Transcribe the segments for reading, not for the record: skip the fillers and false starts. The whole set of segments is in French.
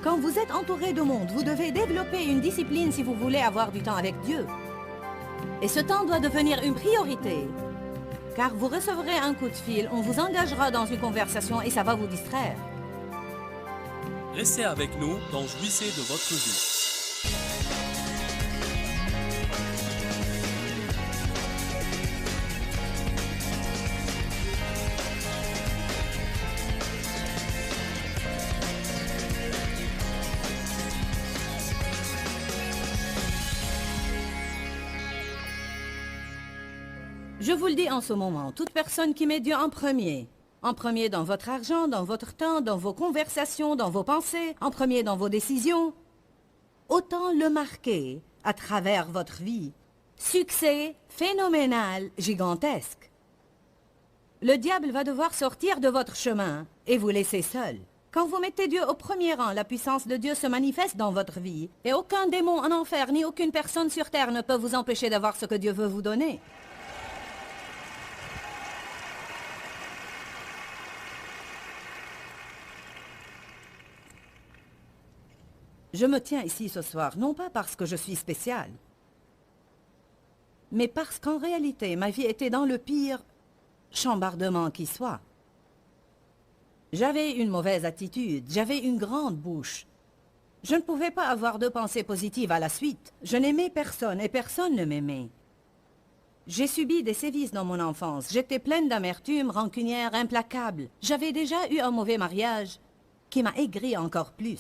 Quand vous êtes entouré de monde, vous devez développer une discipline si vous voulez avoir du temps avec Dieu. Et ce temps doit devenir une priorité. Car vous recevrez un coup de fil, on vous engagera dans une conversation et ça va vous distraire. Restez avec nous dans Jouissez de votre vie. Je vous le dis en ce moment, toute personne qui met Dieu en premier dans votre argent, dans votre temps, dans vos conversations, dans vos pensées, en premier dans vos décisions, autant le marquer à travers votre vie. Succès phénoménal, gigantesque. Le diable va devoir sortir de votre chemin et vous laisser seul. Quand vous mettez Dieu au premier rang, la puissance de Dieu se manifeste dans votre vie. Et aucun démon en enfer, ni aucune personne sur terre ne peut vous empêcher d'avoir ce que Dieu veut vous donner. Je me tiens ici ce soir, non pas parce que je suis spéciale, mais parce qu'en réalité, ma vie était dans le pire chambardement qui soit. J'avais une mauvaise attitude, j'avais une grande bouche. Je ne pouvais pas avoir de pensée positive à la suite. Je n'aimais personne et personne ne m'aimait. J'ai subi des sévices dans mon enfance. J'étais pleine d'amertume, rancunière, implacable. J'avais déjà eu un mauvais mariage qui m'a aigri encore plus.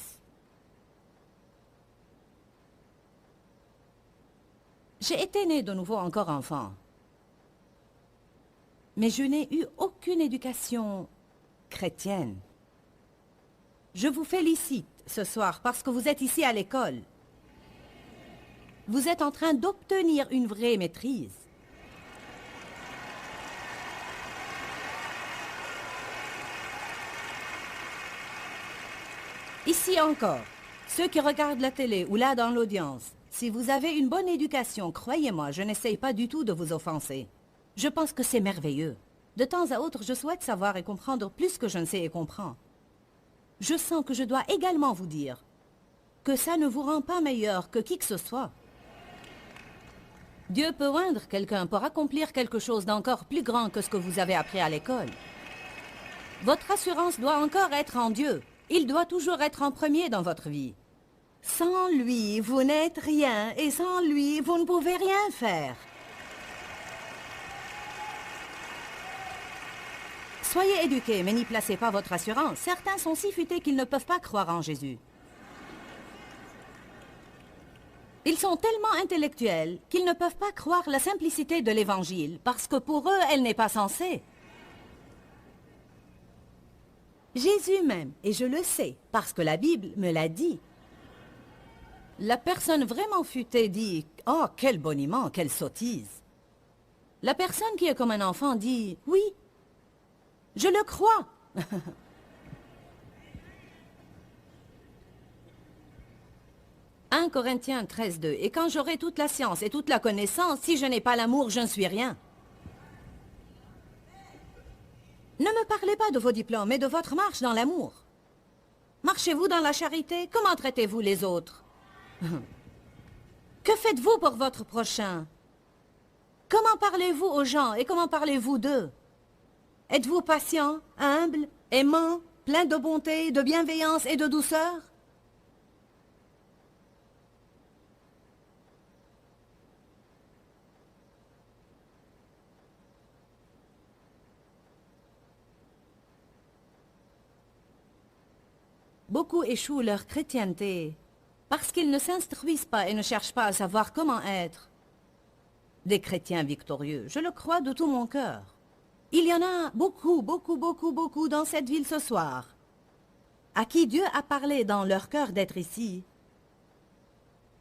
J'ai été née de nouveau encore enfant. Mais je n'ai eu aucune éducation chrétienne. Je vous félicite ce soir parce que vous êtes ici à l'école. Vous êtes en train d'obtenir une vraie maîtrise. Ici encore, ceux qui regardent la télé ou là dans l'audience, si vous avez une bonne éducation, croyez-moi, je n'essaye pas du tout de vous offenser. Je pense que c'est merveilleux. De temps à autre, je souhaite savoir et comprendre plus que je ne sais et comprends. Je sens que je dois également vous dire que ça ne vous rend pas meilleur que qui que ce soit. Dieu peut oindre quelqu'un pour accomplir quelque chose d'encore plus grand que ce que vous avez appris à l'école. Votre assurance doit encore être en Dieu. Il doit toujours être en premier dans votre vie. Sans lui, vous n'êtes rien, et sans lui, vous ne pouvez rien faire. Soyez éduqués, mais n'y placez pas votre assurance. Certains sont si futés qu'ils ne peuvent pas croire en Jésus. Ils sont tellement intellectuels qu'ils ne peuvent pas croire la simplicité de l'Évangile, parce que pour eux, elle n'est pas censée. Jésus même, et je le sais, parce que la Bible me l'a dit. La personne vraiment futée dit « Oh, quel boniment, quelle sottise !» La personne qui est comme un enfant dit « Oui, je le crois !» 1 Corinthiens 13:2 « Et quand j'aurai toute la science et toute la connaissance, si je n'ai pas l'amour, je ne suis rien. » Ne me parlez pas de vos diplômes, mais de votre marche dans l'amour. Marchez-vous dans la charité? Comment traitez-vous les autres? Que faites-vous pour votre prochain? Comment parlez-vous aux gens et comment parlez-vous d'eux? Êtes-vous patient, humble, aimant, plein de bonté, de bienveillance et de douceur? Beaucoup échouent leur chrétienté parce qu'ils ne s'instruisent pas et ne cherchent pas à savoir comment être des chrétiens victorieux. Je le crois de tout mon cœur. Il y en a beaucoup dans cette ville ce soir, à qui Dieu a parlé dans leur cœur d'être ici.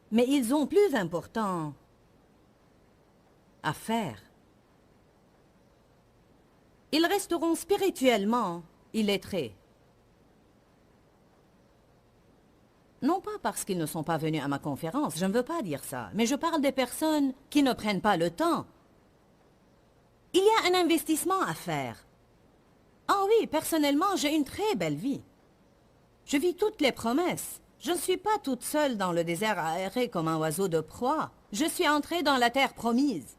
Mais ils ont plus important à faire. Ils resteront spirituellement illettrés. Non pas parce qu'ils ne sont pas venus à ma conférence, je ne veux pas dire ça, mais je parle des personnes qui ne prennent pas le temps. Il y a un investissement à faire. Ah oui, personnellement, j'ai une très belle vie. Je vis toutes les promesses. Je ne suis pas toute seule dans le désert à errer comme un oiseau de proie. Je suis entrée dans la terre promise.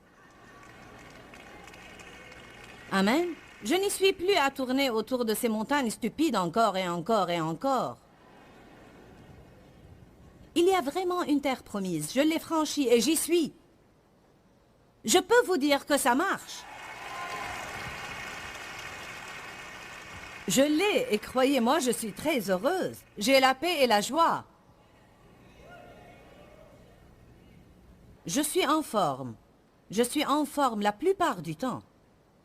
Amen. Je n'y suis plus à tourner autour de ces montagnes stupides encore et encore et encore. Il y a vraiment une terre promise. Je l'ai franchie et j'y suis. Je peux vous dire que ça marche. Je l'ai et croyez-moi, je suis très heureuse. J'ai la paix et la joie. Je suis en forme. Je suis en forme la plupart du temps.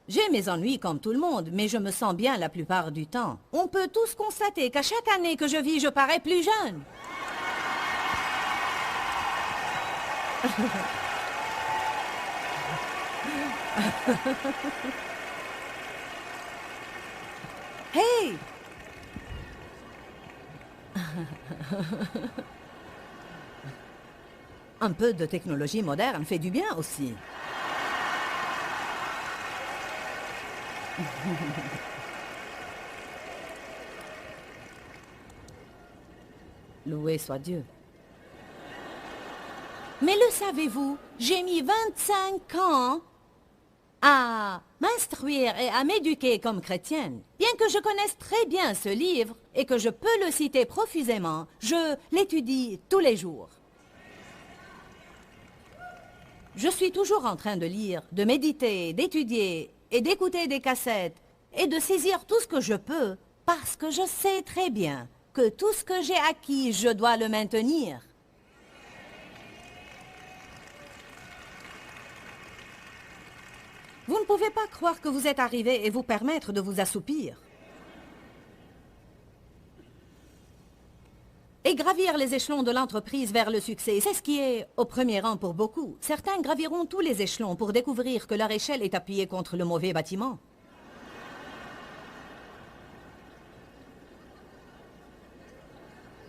J'ai mes ennuis comme tout le monde, mais je me sens bien la plupart du temps. On peut tous constater qu'à chaque année que je vis, je parais plus jeune. Hey! Un peu de technologie moderne fait du bien aussi. Loué soit Dieu. Mais le savez-vous, j'ai mis 25 ans à m'instruire et à m'éduquer comme chrétienne. Bien que je connaisse très bien ce livre et que je peux le citer profusément, je l'étudie tous les jours. Je suis toujours en train de lire, de méditer, d'étudier et d'écouter des cassettes et de saisir tout ce que je peux parce que je sais très bien que tout ce que j'ai acquis, je dois le maintenir. Vous ne pouvez pas croire que vous êtes arrivé et vous permettre de vous assoupir. Et gravir les échelons de l'entreprise vers le succès, c'est ce qui est au premier rang pour beaucoup. Certains graviront tous les échelons pour découvrir que leur échelle est appuyée contre le mauvais bâtiment.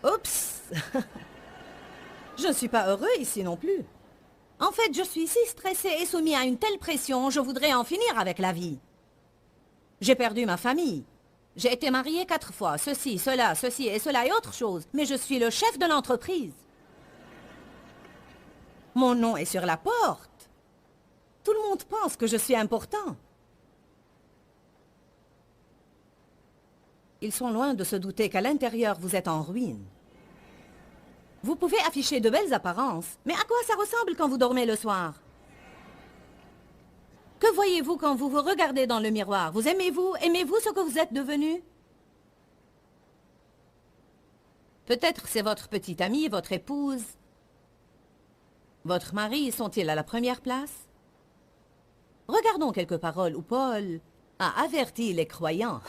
Oups! Je ne suis pas heureux ici non plus. En fait, je suis si stressé et soumis à une telle pression, je voudrais en finir avec la vie. J'ai perdu ma famille. J'ai été mariée 4 fois, ceci et cela et autre chose. Mais je suis le chef de l'entreprise. Mon nom est sur la porte. Tout le monde pense que je suis important. Ils sont loin de se douter qu'à l'intérieur, vous êtes en ruine. Vous pouvez afficher de belles apparences, mais à quoi ça ressemble quand vous dormez le soir? Que voyez-vous quand vous vous regardez dans le miroir? Vous aimez-vous? Aimez-vous ce que vous êtes devenu? Peut-être c'est votre petite amie, votre épouse. Votre mari, sont-ils à la première place? Regardons quelques paroles où Paul a averti les croyants.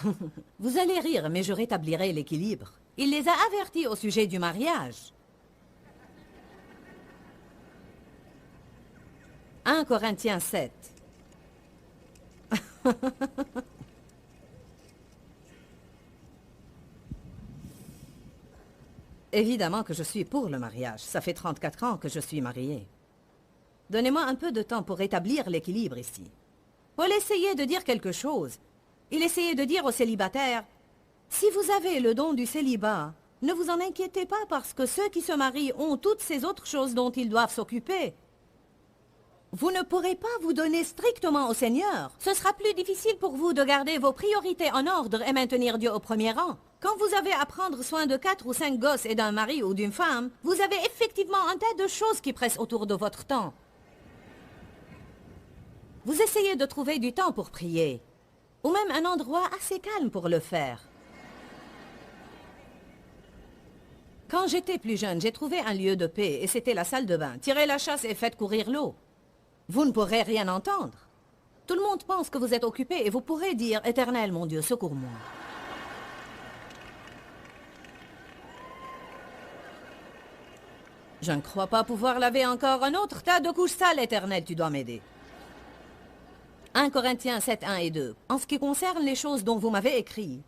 Vous allez rire, mais je rétablirai l'équilibre. Il les a avertis au sujet du mariage. 1 Corinthiens 7. Évidemment que je suis pour le mariage. Ça fait 34 ans que je suis mariée. Donnez-moi un peu de temps pour rétablir l'équilibre ici. Paul essayait de dire quelque chose. Il essayait de dire aux célibataires, « Si vous avez le don du célibat, ne vous en inquiétez pas parce que ceux qui se marient ont toutes ces autres choses dont ils doivent s'occuper. Vous ne pourrez pas vous donner strictement au Seigneur. Ce sera plus difficile pour vous de garder vos priorités en ordre et maintenir Dieu au premier rang. Quand vous avez à prendre soin de 4 ou 5 gosses et d'un mari ou d'une femme, vous avez effectivement un tas de choses qui pressent autour de votre temps. Vous essayez de trouver du temps pour prier, ou même un endroit assez calme pour le faire. Quand j'étais plus jeune, j'ai trouvé un lieu de paix et c'était la salle de bain. Tirez la chasse et faites courir l'eau. Vous ne pourrez rien entendre. Tout le monde pense que vous êtes occupé et vous pourrez dire « Éternel, mon Dieu, secours-moi ». Je ne crois pas pouvoir laver encore un autre tas de couches sales, Éternel, tu dois m'aider. 1 Corinthiens 7, 1 et 2. En ce qui concerne les choses dont vous m'avez écrit,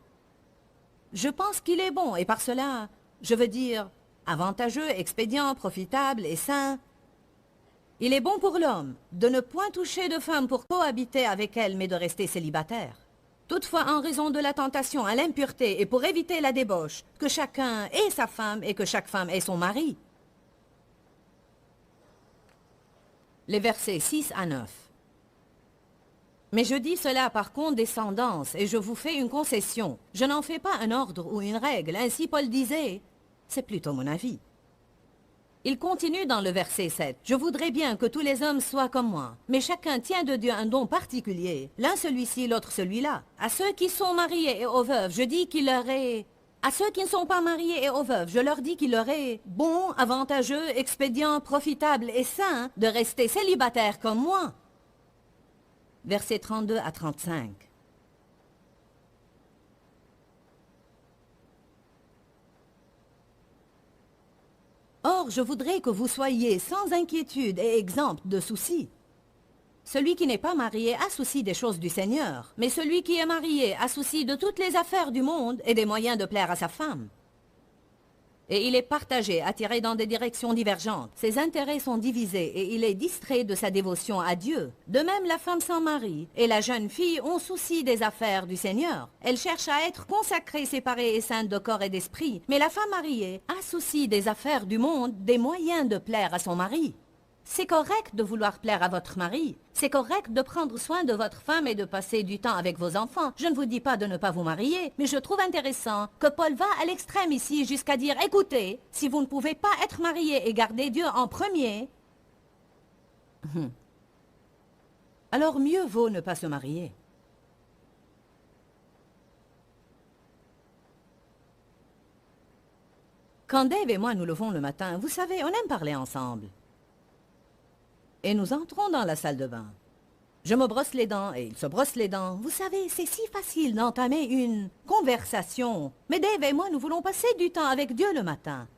je pense qu'il est bon, et par cela, je veux dire avantageux, expédient, profitable et sain. Il est bon pour l'homme de ne point toucher de femme pour cohabiter avec elle, mais de rester célibataire. Toutefois, en raison de la tentation à l'impureté et pour éviter la débauche, que chacun ait sa femme et que chaque femme ait son mari. Les versets 6 à 9. Mais je dis cela par condescendance et je vous fais une concession. Je n'en fais pas un ordre ou une règle, ainsi Paul disait. C'est plutôt mon avis. Il continue dans le verset 7. « Je voudrais bien que tous les hommes soient comme moi, mais chacun tient de Dieu un don particulier, l'un celui-ci, l'autre celui-là. À ceux qui sont mariés et aux veuves, je dis qu'il leur est... À ceux qui ne sont pas mariés et aux veuves, je leur dis qu'il leur est bon, avantageux, expédient, profitable et sain de rester célibataires comme moi. » Versets 32 à 35. Or, je voudrais que vous soyez sans inquiétude et exempts de soucis. Celui qui n'est pas marié a souci des choses du Seigneur, mais celui qui est marié a souci de toutes les affaires du monde et des moyens de plaire à sa femme. Et il est partagé, attiré dans des directions divergentes. Ses intérêts sont divisés et il est distrait de sa dévotion à Dieu. De même, la femme sans mari et la jeune fille ont souci des affaires du Seigneur. Elle cherche à être consacrée, séparée et sainte de corps et d'esprit. Mais la femme mariée a souci des affaires du monde, des moyens de plaire à son mari. C'est correct de vouloir plaire à votre mari. C'est correct de prendre soin de votre femme et de passer du temps avec vos enfants. Je ne vous dis pas de ne pas vous marier, mais je trouve intéressant que Paul va à l'extrême ici jusqu'à dire « Écoutez, si vous ne pouvez pas être marié et garder Dieu en premier, alors mieux vaut ne pas se marier. » Quand Dave et moi nous levons le matin, vous savez, on aime parler ensemble. Et nous entrons dans la salle de bain. Je me brosse les dents et il se brosse les dents. Vous savez, c'est si facile d'entamer une conversation. Mais Dave et moi, nous voulons passer du temps avec Dieu le matin.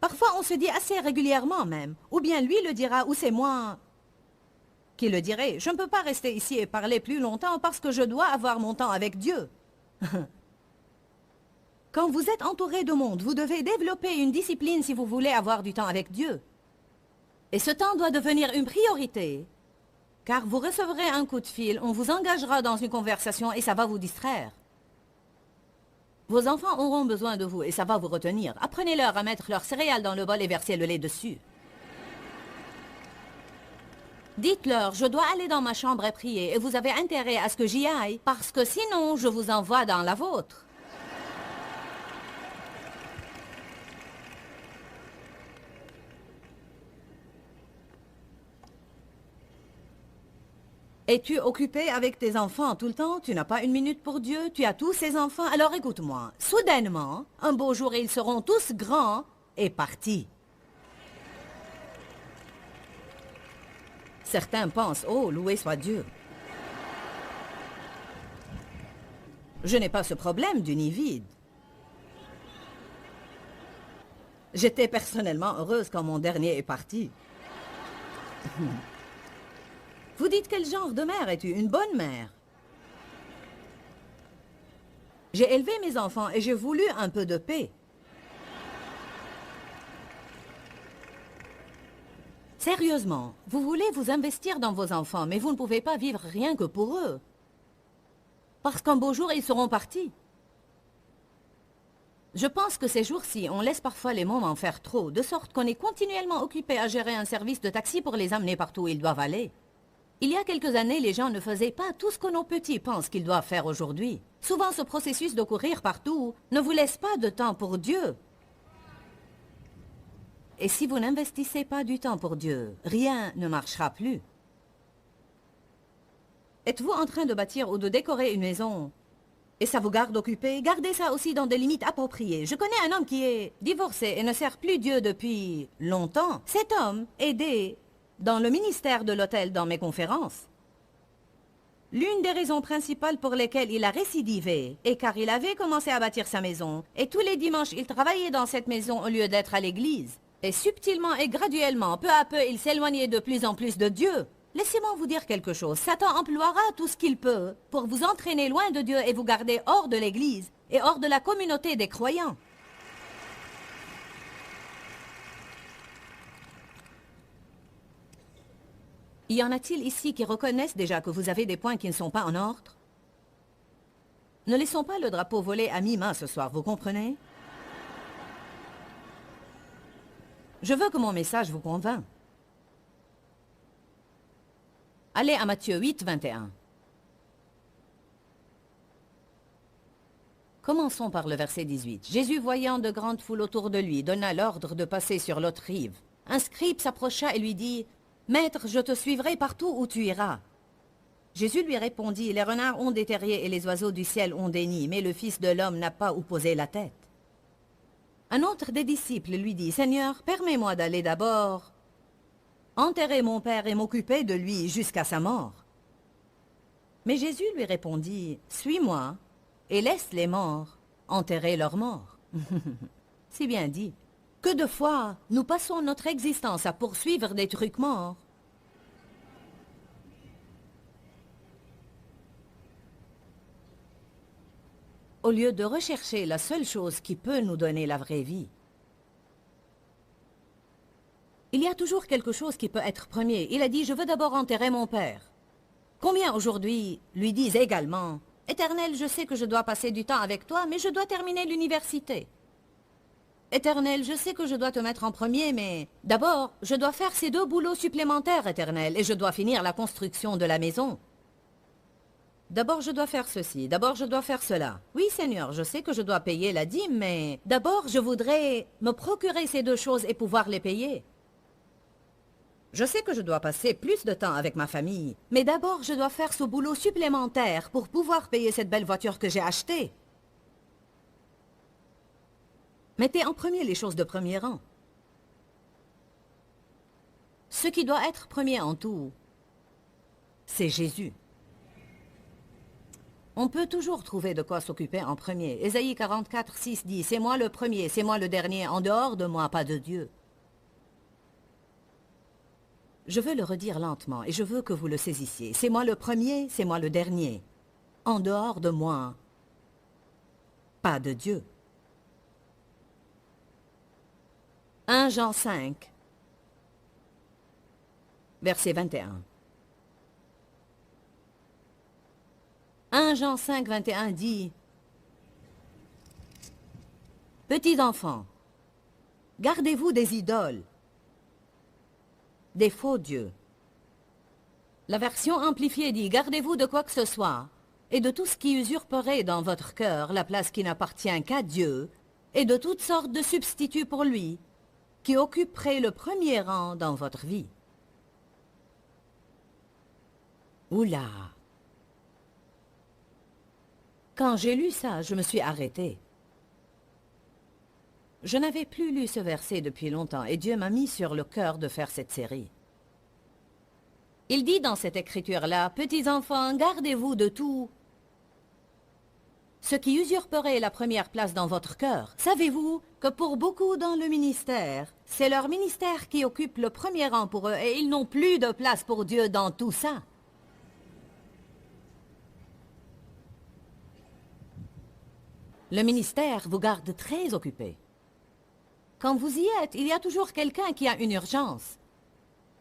Parfois, on se dit assez régulièrement même. Ou bien lui le dira, ou c'est moi qui le dirai. Je ne peux pas rester ici et parler plus longtemps parce que je dois avoir mon temps avec Dieu. Quand vous êtes entouré de monde, vous devez développer une discipline si vous voulez avoir du temps avec Dieu. Et ce temps doit devenir une priorité, car vous recevrez un coup de fil, on vous engagera dans une conversation et ça va vous distraire. Vos enfants auront besoin de vous et ça va vous retenir. Apprenez-leur à mettre leurs céréales dans le bol et verser le lait dessus. Dites-leur, je dois aller dans ma chambre et prier et vous avez intérêt à ce que j'y aille, parce que sinon je vous envoie dans la vôtre. Es-tu occupé avec tes enfants tout le temps? Tu n'as pas une minute pour Dieu? Tu as tous ces enfants? Alors écoute-moi. Soudainement, un beau jour, ils seront tous grands et partis. Certains pensent, oh, loué soit Dieu. Je n'ai pas ce problème du nid vide. J'étais personnellement heureuse quand mon dernier est parti. Vous dites quel genre de mère es-tu? Une bonne mère. J'ai élevé mes enfants et j'ai voulu un peu de paix. Sérieusement, vous voulez vous investir dans vos enfants, mais vous ne pouvez pas vivre rien que pour eux. Parce qu'un beau jour, ils seront partis. Je pense que ces jours-ci, on laisse parfois les mômes en faire trop, de sorte qu'on est continuellement occupé à gérer un service de taxi pour les amener partout où ils doivent aller. Il y a quelques années, les gens ne faisaient pas tout ce que nos petits pensent qu'ils doivent faire aujourd'hui. Souvent, ce processus de courir partout ne vous laisse pas de temps pour Dieu. Et si vous n'investissez pas du temps pour Dieu, rien ne marchera plus. Êtes-vous en train de bâtir ou de décorer une maison et ça vous garde occupé? Gardez ça aussi dans des limites appropriées. Je connais un homme qui est divorcé et ne sert plus Dieu depuis longtemps. Cet homme aidait dans le ministère de l'hôtel dans mes conférences. L'une des raisons principales pour lesquelles il a récidivé est car il avait commencé à bâtir sa maison et tous les dimanches il travaillait dans cette maison au lieu d'être à l'église. Et subtilement et graduellement, peu à peu, il s'éloignait de plus en plus de Dieu. Laissez-moi vous dire quelque chose. Satan emploiera tout ce qu'il peut pour vous entraîner loin de Dieu et vous garder hors de l'église et hors de la communauté des croyants. Y en a-t-il ici qui reconnaissent déjà que vous avez des points qui ne sont pas en ordre? Ne laissons pas le drapeau voler à mi-main ce soir, vous comprenez? Je veux que mon message vous convainc. Allez à Matthieu 8, 21. Commençons par le verset 18. Jésus, voyant de grandes foules autour de lui, donna l'ordre de passer sur l'autre rive. Un scribe s'approcha et lui dit, « Maître, je te suivrai partout où tu iras. » Jésus lui répondit, « Les renards ont des terriers et les oiseaux du ciel ont des nids, mais le Fils de l'homme n'a pas où poser la tête. » Un autre des disciples lui dit, « Seigneur, permets-moi d'aller d'abord enterrer mon Père et m'occuper de lui jusqu'à sa mort. » Mais Jésus lui répondit, « Suis-moi et laisse les morts enterrer leurs morts. » C'est bien dit. Que de fois nous passons notre existence à poursuivre des trucs morts. Au lieu de rechercher la seule chose qui peut nous donner la vraie vie. Il y a toujours quelque chose qui peut être premier. Il a dit, je veux d'abord enterrer mon père. Combien aujourd'hui lui disent également, Éternel, je sais que je dois passer du temps avec toi, mais je dois terminer l'université. Éternel, je sais que je dois te mettre en premier, mais d'abord, je dois faire ces 2 boulots supplémentaires, Éternel, et je dois finir la construction de la maison. D'abord, je dois faire ceci, d'abord, je dois faire cela. Oui, Seigneur, je sais que je dois payer la dîme, mais d'abord, je voudrais me procurer ces 2 choses et pouvoir les payer. Je sais que je dois passer plus de temps avec ma famille, mais d'abord, je dois faire ce boulot supplémentaire pour pouvoir payer cette belle voiture que j'ai achetée. Mettez en premier les choses de premier rang. Ce qui doit être premier en tout, c'est Jésus. On peut toujours trouver de quoi s'occuper en premier. Ésaïe 44, 6 dit, « C'est moi le premier, c'est moi le dernier, en dehors de moi, pas de Dieu. » Je veux le redire lentement et je veux que vous le saisissiez. C'est moi le premier, c'est moi le dernier. En dehors de moi, pas de Dieu. 1 Jean 5, verset 21. 1 Jean 5, 21 dit, « Petits enfants, gardez-vous des idoles, des faux dieux. » La version amplifiée dit, « Gardez-vous de quoi que ce soit, et de tout ce qui usurperait dans votre cœur la place qui n'appartient qu'à Dieu, et de toutes sortes de substituts pour lui, qui occuperait le premier rang dans votre vie. » Oula! Quand j'ai lu ça, je me suis arrêtée. Je n'avais plus lu ce verset depuis longtemps et Dieu m'a mis sur le cœur de faire cette série. Il dit dans cette écriture-là, « Petits enfants, gardez-vous de tout ce qui usurperait la première place dans votre cœur. » Savez-vous que pour beaucoup dans le ministère, c'est leur ministère qui occupe le premier rang pour eux et ils n'ont plus de place pour Dieu dans tout ça. Le ministère vous garde très occupé. Quand vous y êtes, il y a toujours quelqu'un qui a une urgence.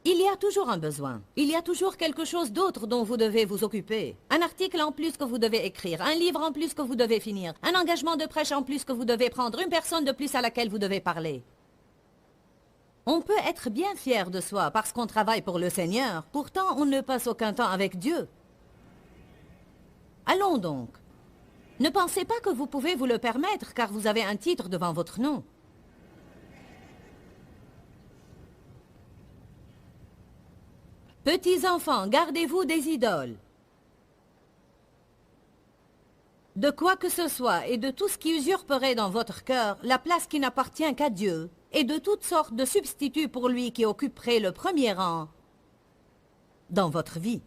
Il y a toujours un besoin. Il y a toujours quelque chose d'autre dont vous devez vous occuper. Un article en plus que vous devez écrire, un livre en plus que vous devez finir, un engagement de prêche en plus que vous devez prendre, une personne de plus à laquelle vous devez parler. On peut être bien fier de soi parce qu'on travaille pour le Seigneur, pourtant on ne passe aucun temps avec Dieu. Allons donc. Ne pensez pas que vous pouvez vous le permettre car vous avez un titre devant votre nom. Petits enfants, gardez-vous des idoles. De quoi que ce soit et de tout ce qui usurperait dans votre cœur la place qui n'appartient qu'à Dieu et de toutes sortes de substituts pour lui qui occuperaient le premier rang dans votre vie.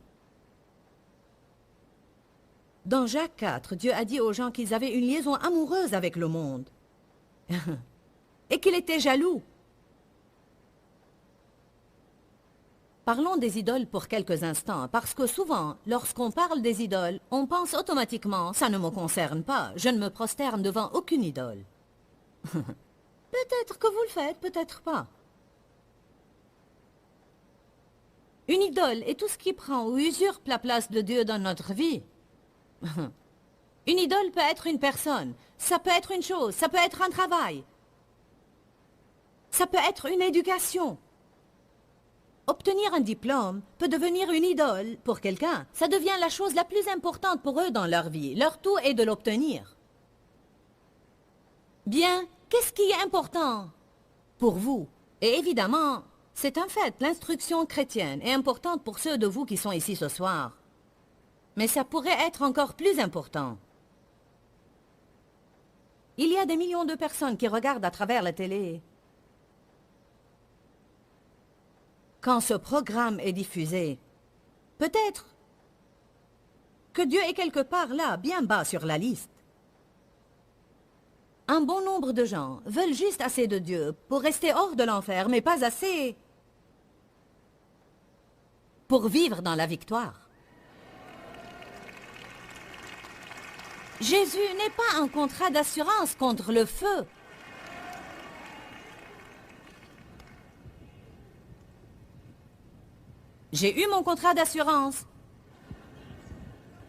Dans Jacques 4, Dieu a dit aux gens qu'ils avaient une liaison amoureuse avec le monde et qu'il était jaloux. Parlons des idoles pour quelques instants, parce que souvent, lorsqu'on parle des idoles, on pense automatiquement « ça ne me concerne pas, je ne me prosterne devant aucune idole ». Peut-être que vous le faites, peut-être pas. Une idole est tout ce qui prend ou usurpe la place de Dieu dans notre vie. Une idole peut être une personne, ça peut être une chose, ça peut être un travail, ça peut être une éducation. Obtenir un diplôme peut devenir une idole pour quelqu'un. Ça devient la chose la plus importante pour eux dans leur vie. Leur tout est de l'obtenir. Bien, qu'est-ce qui est important pour vous? Et évidemment, c'est un fait, l'instruction chrétienne est importante pour ceux de vous qui sont ici ce soir. Mais ça pourrait être encore plus important. Il y a des millions de personnes qui regardent à travers la télé. Quand ce programme est diffusé, peut-être que Dieu est quelque part là, bien bas sur la liste. Un bon nombre de gens veulent juste assez de Dieu pour rester hors de l'enfer, mais pas assez pour vivre dans la victoire. Jésus n'est pas un contrat d'assurance contre le feu. J'ai eu mon contrat d'assurance.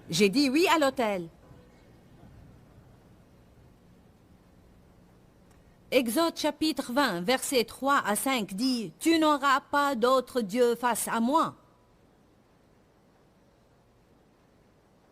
J'ai dit oui à l'hôtel. Exode chapitre 20, versets 3 à 5 dit « Tu n'auras pas d'autre Dieu face à moi. »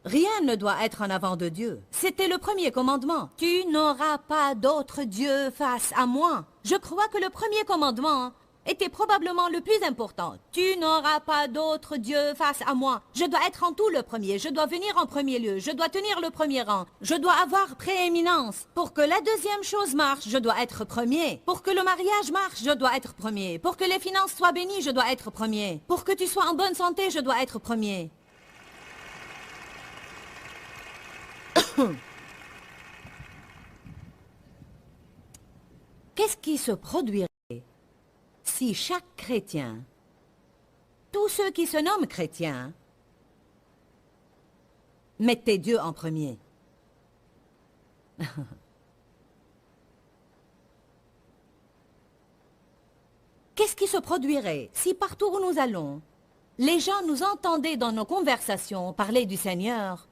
Rien ne doit être en avant de Dieu. C'était le premier commandement. « Tu n'auras pas d'autre Dieu face à moi. » Je crois que le premier commandement était probablement le plus important. « Tu n'auras pas d'autre Dieu face à moi. » Je dois être en tout le premier. Je dois venir en premier lieu. Je dois tenir le premier rang. Je dois avoir prééminence. Pour que la deuxième chose marche, je dois être premier. Pour que le mariage marche, je dois être premier. Pour que les finances soient bénies, je dois être premier. Pour que tu sois en bonne santé, je dois être premier. Qu'est-ce qui se produirait si chaque chrétien, tous ceux qui se nomment chrétiens, mettaient Dieu en premier? Qu'est-ce qui se produirait si partout où nous allons, les gens nous entendaient dans nos conversations parler du Seigneur?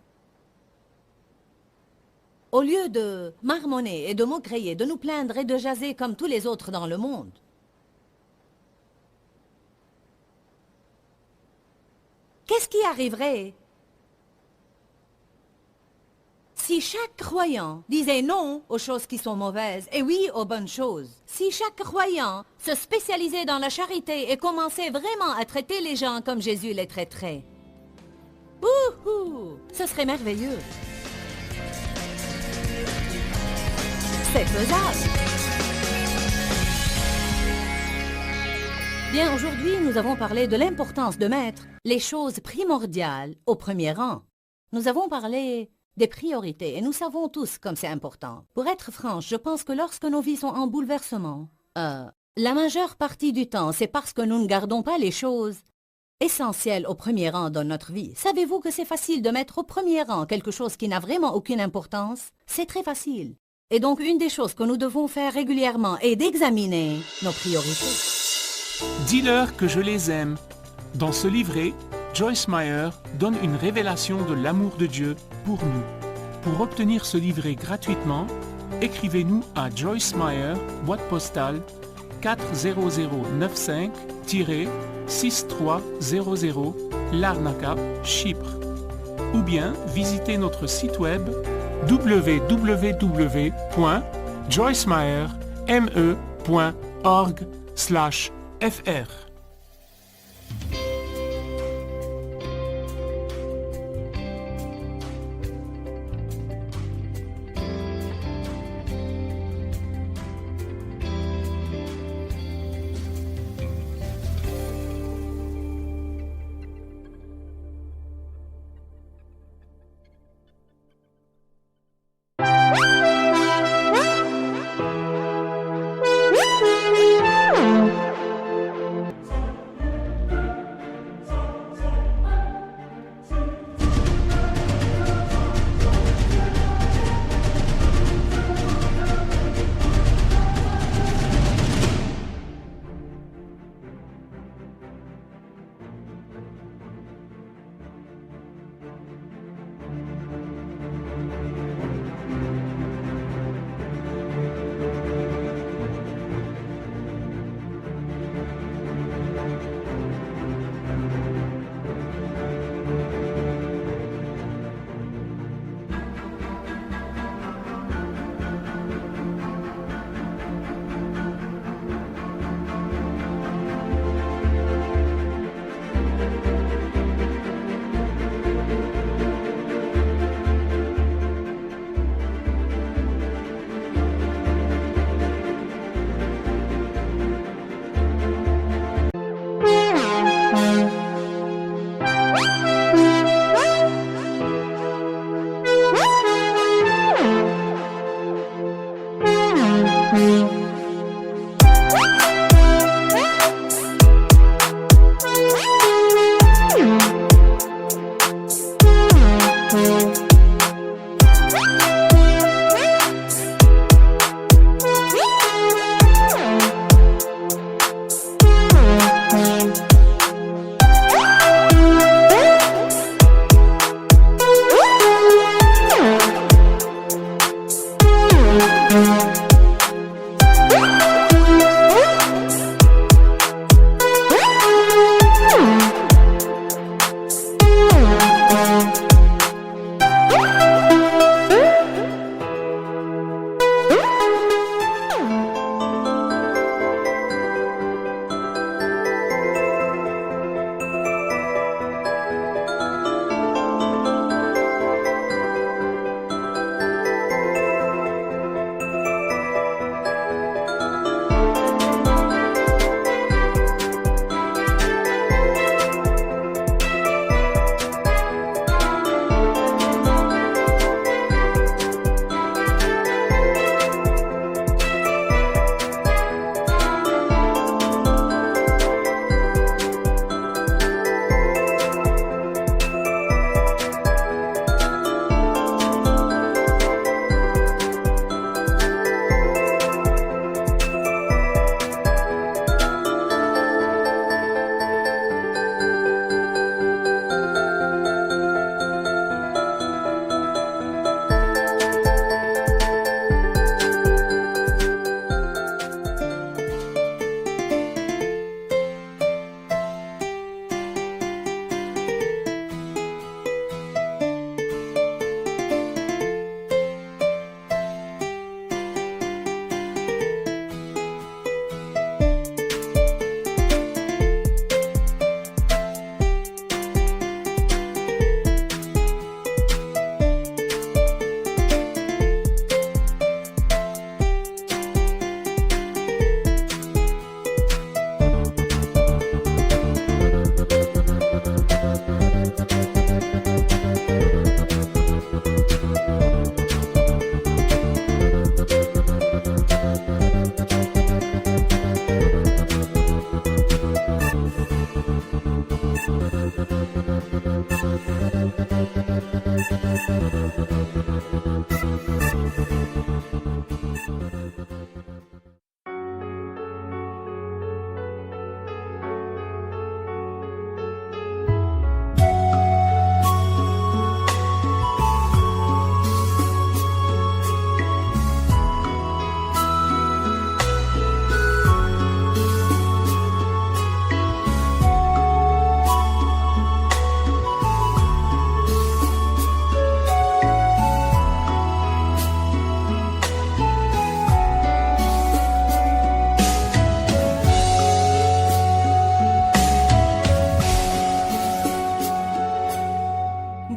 Au lieu de marmonner et de maugréer, de nous plaindre et de jaser comme tous les autres dans le monde. Qu'est-ce qui arriverait si chaque croyant disait non aux choses qui sont mauvaises et oui aux bonnes choses? Si chaque croyant se spécialisait dans la charité et commençait vraiment à traiter les gens comme Jésus les traiterait? Wouhou! Ce serait merveilleux. C'est faisable. Bien, aujourd'hui, nous avons parlé de l'importance de mettre les choses primordiales au premier rang. Nous avons parlé des priorités et nous savons tous comme c'est important. Pour être franche, je pense que lorsque nos vies sont en bouleversement, la majeure partie du temps, c'est parce que nous ne gardons pas les choses essentielles au premier rang dans notre vie. Savez-vous que c'est facile de mettre au premier rang quelque chose qui n'a vraiment aucune importance? C'est très facile. Et donc, une des choses que nous devons faire régulièrement est d'examiner nos priorités. Dis-leur que je les aime. Dans ce livret, Joyce Meyer donne une révélation de l'amour de Dieu pour nous. Pour obtenir ce livret gratuitement, écrivez-nous à Joyce Meyer, boîte postale 40095-6300, Larnaca, Chypre. Ou bien visitez notre site web www.joycemeyer.org/fr.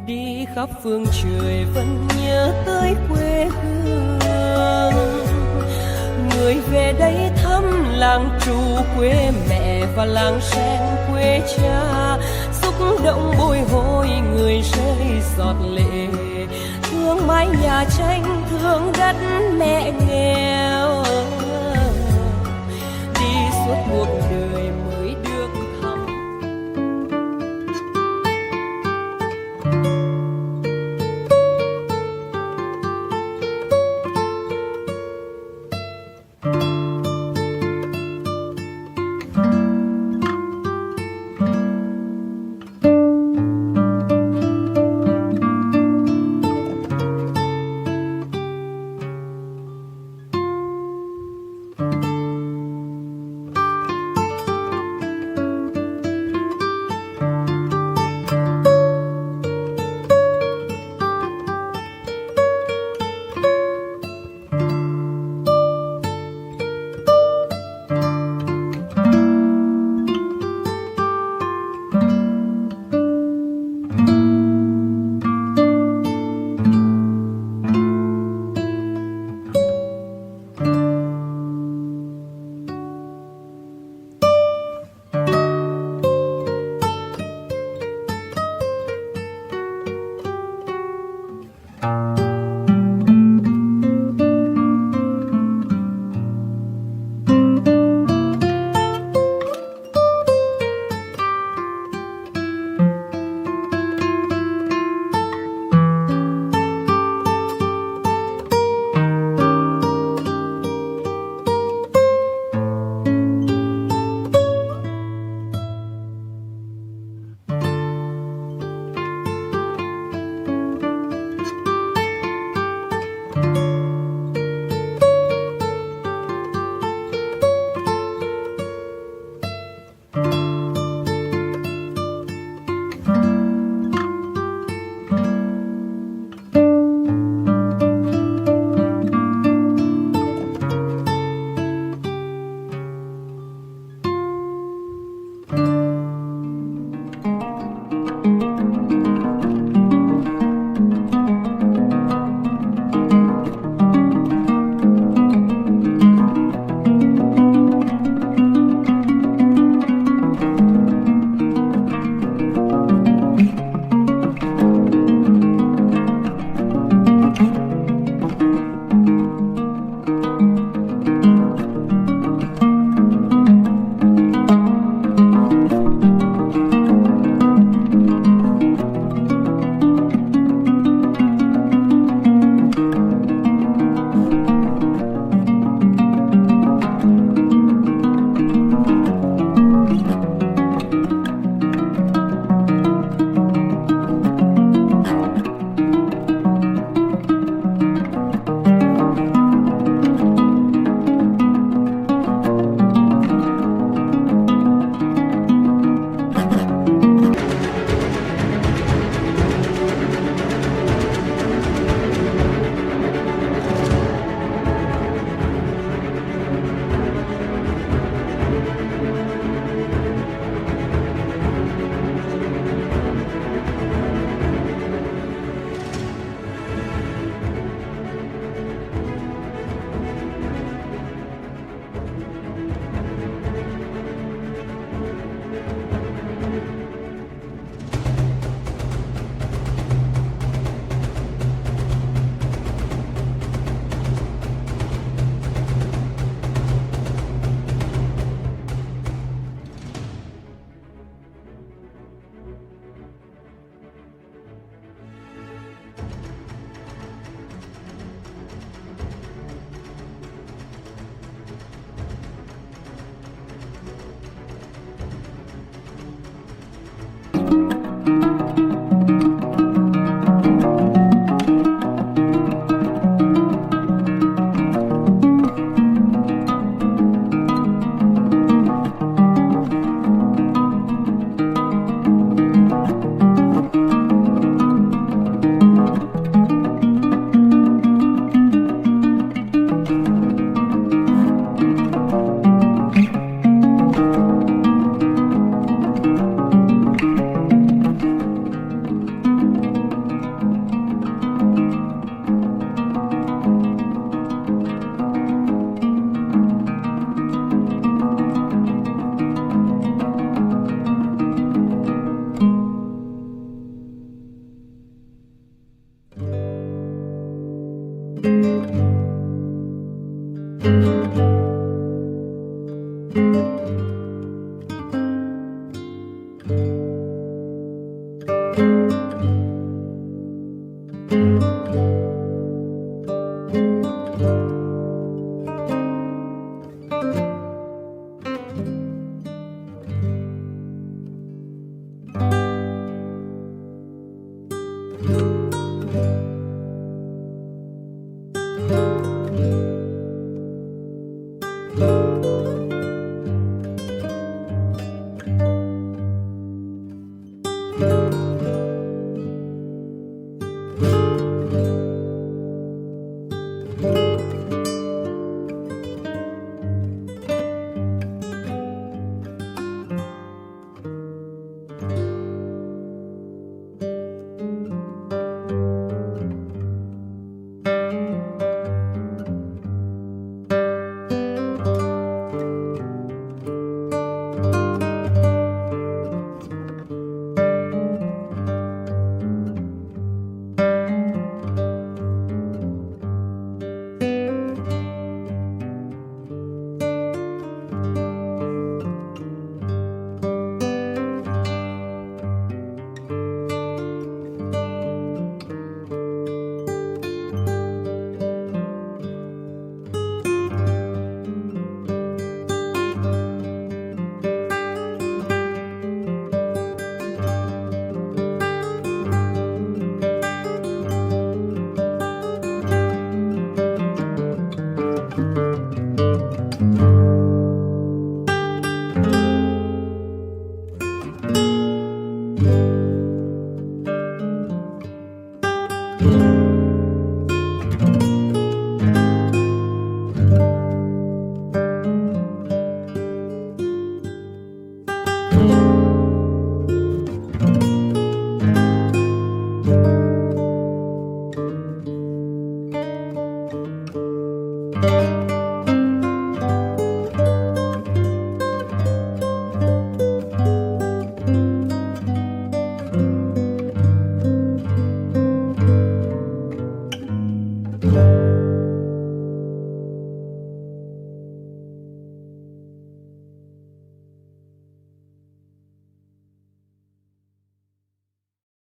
Đi khắp phương trời vẫn nhớ tới quê hương, người về đây thăm làng trù quê mẹ và làng sen quê cha, xúc động bồi hồi người rơi giọt lệ, thương mái nhà tranh thương đất mẹ nghèo, đi suốt cuộc đời mới được thăm. Thank you.